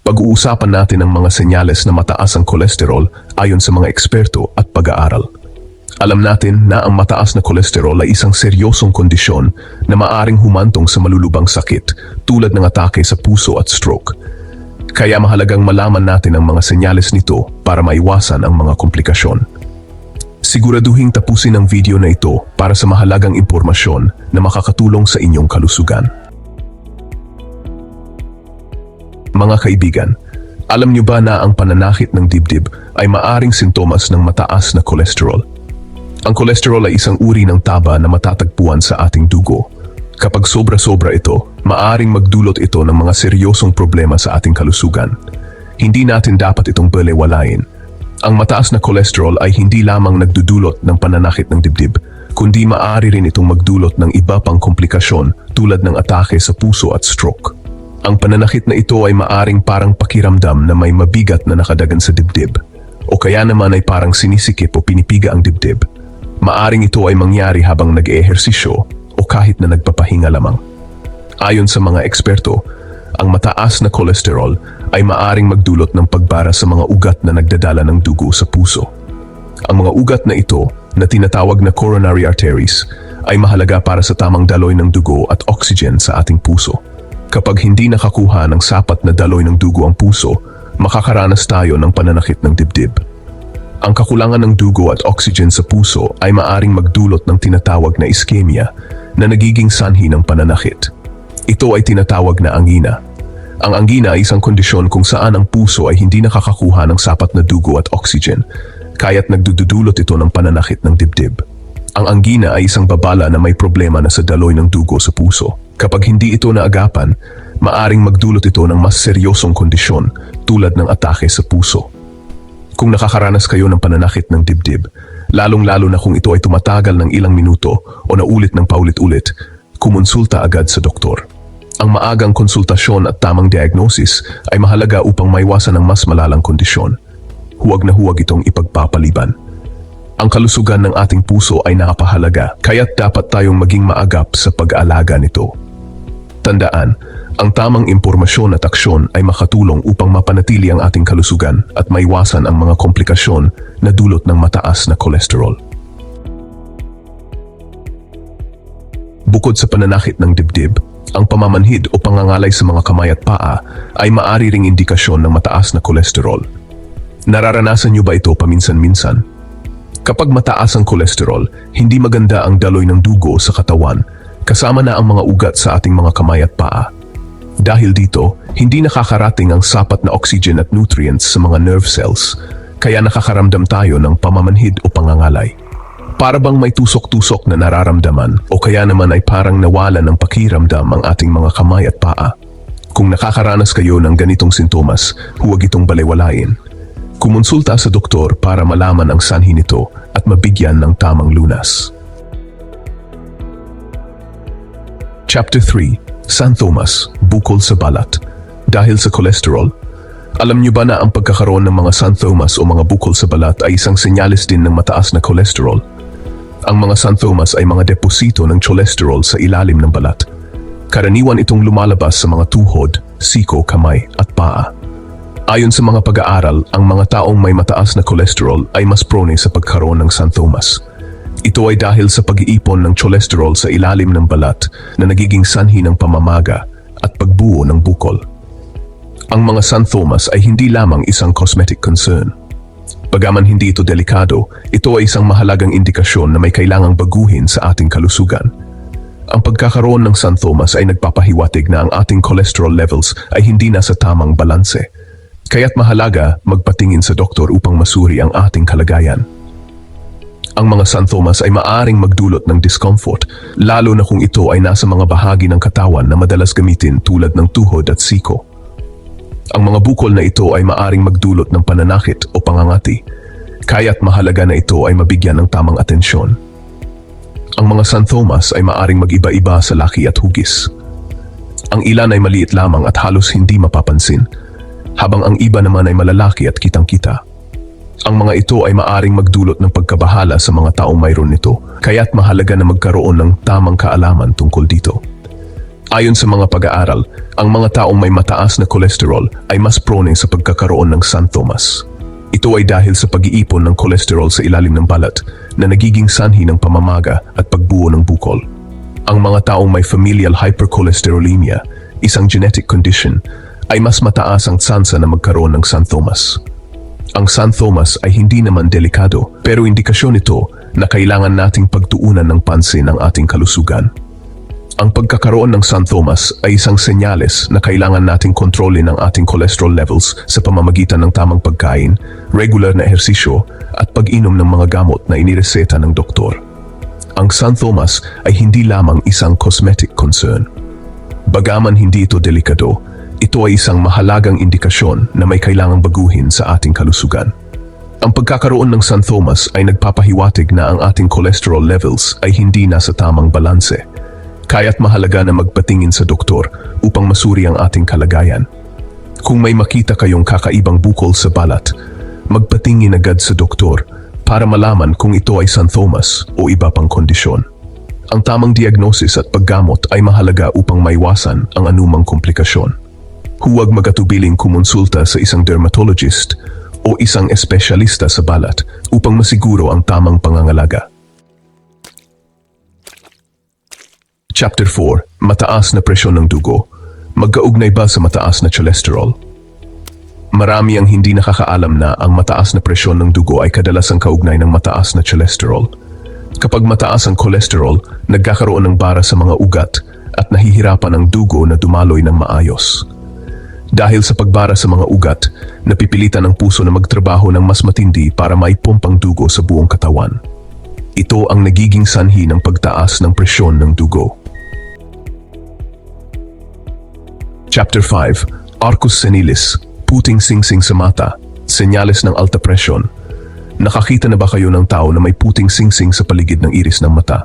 Pag-uusapan natin ang mga senyales na mataas ang kolesterol ayon sa mga eksperto at pag-aaral. Alam natin na ang mataas na kolesterol ay isang seryosong kondisyon na maaring humantong sa malulubang sakit tulad ng atake sa puso at stroke. Kaya mahalagang malaman natin ang mga senyales nito para maiwasan ang mga komplikasyon. Siguraduhing tapusin ang video na ito para sa mahalagang impormasyon na makakatulong sa inyong kalusugan. Mga kaibigan, alam niyo ba na ang pananakit ng dibdib ay maaring sintomas ng mataas na kolesterol? Ang kolesterol ay isang uri ng taba na matatagpuan sa ating dugo. Kapag sobra-sobra ito, maaring magdulot ito ng mga seryosong problema sa ating kalusugan. Hindi natin dapat itong balewalain. Ang mataas na kolesterol ay hindi lamang nagdudulot ng pananakit ng dibdib, kundi maaari rin itong magdulot ng iba pang komplikasyon tulad ng atake sa puso at stroke. Ang pananakit na ito ay maaring parang pakiramdam na may mabigat na nakadagan sa dibdib, o kaya naman ay parang sinisikip o pinipiga ang dibdib. Maaring ito ay mangyari habang nag-eehersisyo o kahit na nagpapahinga lamang. Ayon sa mga eksperto, ang mataas na kolesterol ay maaring magdulot ng pagbara sa mga ugat na nagdadala ng dugo sa puso. Ang mga ugat na ito, na tinatawag na coronary arteries, ay mahalaga para sa tamang daloy ng dugo at oxygen sa ating puso. Kapag hindi nakakuha ng sapat na daloy ng dugo ang puso, makakaranas tayo ng pananakit ng dibdib. Ang kakulangan ng dugo at oxygen sa puso ay maaring magdulot ng tinatawag na ischemia na nagiging sanhi ng pananakit. Ito ay tinatawag na angina. Ang angina ay isang kondisyon kung saan ang puso ay hindi nakakakuha ng sapat na dugo at oxygen, kaya't nagdudulot ito ng pananakit ng dibdib. Ang angina ay isang babala na may problema na sa daloy ng dugo sa puso. Kapag hindi ito naagapan, maaring magdulot ito ng mas seryosong kondisyon tulad ng atake sa puso. Kung nakakaranas kayo ng pananakit ng dibdib, lalong-lalo na kung ito ay tumatagal ng ilang minuto o naulit ng paulit-ulit, kumonsulta agad sa doktor. Ang maagang konsultasyon at tamang diagnosis ay mahalaga upang maiwasan ang mas malalang kondisyon. Huwag na huwag itong ipagpapaliban. Ang kalusugan ng ating puso ay napakahalaga, kaya't dapat tayong maging maagap sa pag-aalaga nito. Tandaan, ang tamang impormasyon at aksyon ay makatulong upang mapanatili ang ating kalusugan at maiwasan ang mga komplikasyon na dulot ng mataas na kolesterol. Bukod sa pananakit ng dibdib, ang pamamanhid o pangangalay sa mga kamay at paa ay maaari ring indikasyon ng mataas na kolesterol. Nararanasan niyo ba ito paminsan-minsan? Kapag mataas ang kolesterol, hindi maganda ang daloy ng dugo sa katawan, kasama na ang mga ugat sa ating mga kamay at paa. Dahil dito, hindi nakakarating ang sapat na oxygen at nutrients sa mga nerve cells, kaya nakakaramdam tayo ng pamamanhid o pangangalay. Para bang may tusok-tusok na nararamdaman o kaya naman ay parang nawalan ng pakiramdam ang ating mga kamay at paa. Kung nakakaranas kayo ng ganitong sintomas, huwag itong balewalain. Kumonsulta sa doktor para malaman ang sanhi nito at mabigyan ng tamang lunas. Chapter 3. Xanthomas, bukol sa balat. Dahil sa kolesterol, alam niyo ba na ang pagkakaroon ng mga xanthomas o mga bukol sa balat ay isang senyales din ng mataas na kolesterol? Ang mga xanthomas ay mga deposito ng cholesterol sa ilalim ng balat. Karaniwan itong lumalabas sa mga tuhod, siko, kamay at paa. Ayon sa mga pag-aaral, ang mga taong may mataas na kolesterol ay mas prone sa pagkaroon ng xanthomas. Ito ay dahil sa pag-iipon ng cholesterol sa ilalim ng balat na nagiging sanhi ng pamamaga at pagbuo ng bukol. Ang mga xanthomas ay hindi lamang isang cosmetic concern. Bagaman hindi ito delikado, ito ay isang mahalagang indikasyon na may kailangang baguhin sa ating kalusugan. Ang pagkakaroon ng xanthomas ay nagpapahiwatig na ang ating cholesterol levels ay hindi nasa tamang balanse. Kaya't mahalaga magpatingin sa doktor upang masuri ang ating kalagayan. Ang mga xanthomas ay maaring magdulot ng discomfort, lalo na kung ito ay nasa mga bahagi ng katawan na madalas gamitin tulad ng tuhod at siko. Ang mga bukol na ito ay maaring magdulot ng pananakit o pangangati, kaya't mahalaga na ito ay mabigyan ng tamang atensyon. Ang mga xanthomas ay maaring mag-iba-iba sa laki at hugis. Ang ilan ay maliit lamang at halos hindi mapapansin, habang ang iba naman ay malalaki at kitang-kita. Ang mga ito ay maaring magdulot ng pagkabahala sa mga taong mayroon nito, kaya't mahalaga na magkaroon ng tamang kaalaman tungkol dito. Ayon sa mga pag-aaral, ang mga taong may mataas na cholesterol ay mas prone sa pagkakaroon ng xanthomas. Ito ay dahil sa pag-iipon ng cholesterol sa ilalim ng balat na nagiging sanhi ng pamamaga at pagbuo ng bukol. Ang mga taong may familial hypercholesterolemia, isang genetic condition, ay mas mataas ang tsansa na magkaroon ng xanthomas. Ang xanthomas ay hindi naman delikado, pero indikasyon ito na kailangan nating pagtuunan ng pansin ang ating kalusugan. Ang pagkakaroon ng xanthomas ay isang senyales na kailangan nating kontrolin ang ating cholesterol levels sa pamamagitan ng tamang pagkain, regular na ehersisyo, at pag-inom ng mga gamot na inireseta ng doktor. Ang xanthomas ay hindi lamang isang cosmetic concern. Bagaman hindi ito delikado, ito ay isang mahalagang indikasyon na may kailangang baguhin sa ating kalusugan. Ang pagkakaroon ng xanthomas ay nagpapahiwatig na ang ating cholesterol levels ay hindi nasa tamang balanse. Kaya't mahalaga na magpatingin sa doktor upang masuri ang ating kalagayan. Kung may makita kayong kakaibang bukol sa balat, magpatingin agad sa doktor para malaman kung ito ay xanthomas o iba pang kondisyon. Ang tamang diagnosis at paggamot ay mahalaga upang maiwasan ang anumang komplikasyon. Huwag magatubiling kumonsulta sa isang dermatologist o isang espesyalista sa balat upang masiguro ang tamang pangangalaga. Chapter 4. Mataas na presyon ng dugo. Magkaugnay ba sa mataas na cholesterol? Marami ang hindi nakakaalam na ang mataas na presyon ng dugo ay kadalasang kaugnay ng mataas na cholesterol. Kapag mataas ang cholesterol, nagkakaroon ng bara sa mga ugat at nahihirapan ang dugo na dumaloy ng maayos. Dahil sa pagbara sa mga ugat, napipilitan ang puso na magtrabaho ng mas matindi para maipump ang dugo sa buong katawan. Ito ang nagiging sanhi ng pagtaas ng presyon ng dugo. Chapter 5. Arcus senilis, puting singsing sa mata, senyales ng alta presyon. Nakakita na ba kayo ng tao na may puting singsing sa paligid ng iris ng mata?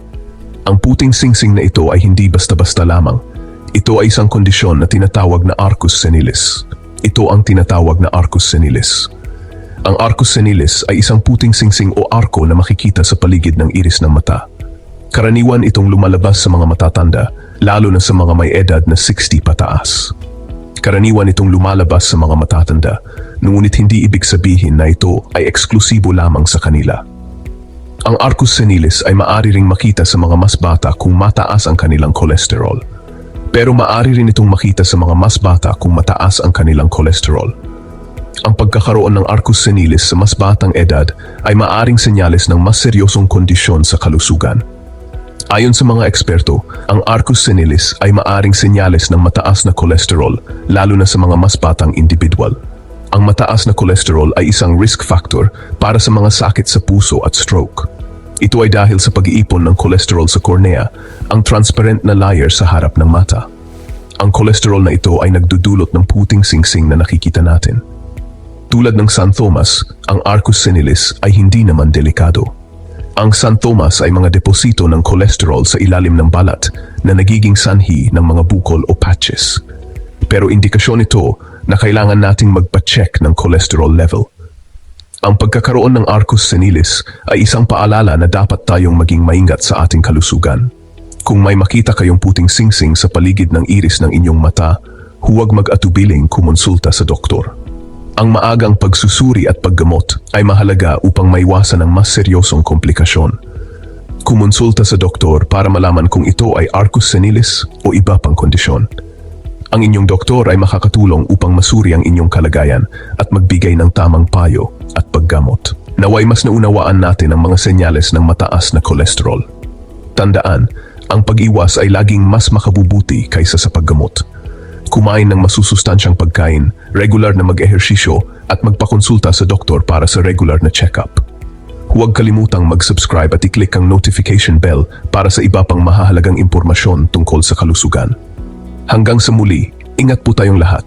Ang puting singsing na ito ay hindi basta-basta lamang. Ito ay isang kondisyon na tinatawag na arcus senilis. Ito ang tinatawag na arcus senilis. Ang arcus senilis ay isang puting singsing o arko na makikita sa paligid ng iris ng mata. Karaniwan itong lumalabas sa mga matatanda, lalo na sa mga may edad na 60 pataas. Karaniwan itong lumalabas sa mga matatanda, ngunit hindi ibig sabihin na ito ay eksklusibo lamang sa kanila. Ang arcus senilis ay maaari ring makita sa mga mas bata kung mataas ang kanilang cholesterol. Pero maaari rin itong makita sa mga mas bata kung mataas ang kanilang cholesterol. Ang pagkakaroon ng arcus senilis sa mas batang edad ay maaring senyales ng mas seryosong kondisyon sa kalusugan. Ayon sa mga eksperto, ang arcus senilis ay maaring senyales ng mataas na cholesterol, lalo na sa mga mas batang individual. Ang mataas na cholesterol ay isang risk factor para sa mga sakit sa puso at stroke. Ito ay dahil sa pag-iipon ng cholesterol sa cornea, ang transparent na layer sa harap ng mata. Ang cholesterol na ito ay nagdudulot ng puting singsing na nakikita natin. Tulad ng xanthomas, ang arcus senilis ay hindi naman delikado. Ang xanthomas ay mga deposito ng cholesterol sa ilalim ng balat na nagiging sanhi ng mga bukol o patches. Pero indikasyon ito na kailangan nating magpa-check ng cholesterol level. Ang pagkakaroon ng arcus senilis ay isang paalala na dapat tayong maging maingat sa ating kalusugan. Kung may makita kayong puting singsing sa paligid ng iris ng inyong mata, huwag mag-atubiling kumonsulta sa doktor. Ang maagang pagsusuri at paggamot ay mahalaga upang maiwasan ang mas seryosong komplikasyon. Kumonsulta sa doktor para malaman kung ito ay arcus senilis o iba pang kondisyon. Ang inyong doktor ay makakatulong upang masuri ang inyong kalagayan at magbigay ng tamang payo at paggamot. Naway mas naunawaan natin ang mga senyales ng mataas na cholesterol. Tandaan, ang pag-iwas ay laging mas makabubuti kaysa sa paggamot. Kumain ng masusustansyang pagkain, regular na mag-ehersisyo at magpakonsulta sa doktor para sa regular na check-up. Huwag kalimutang mag-subscribe at i-click ang notification bell para sa iba pang mahahalagang impormasyon tungkol sa kalusugan. Hanggang sa muli, ingat po tayong lahat.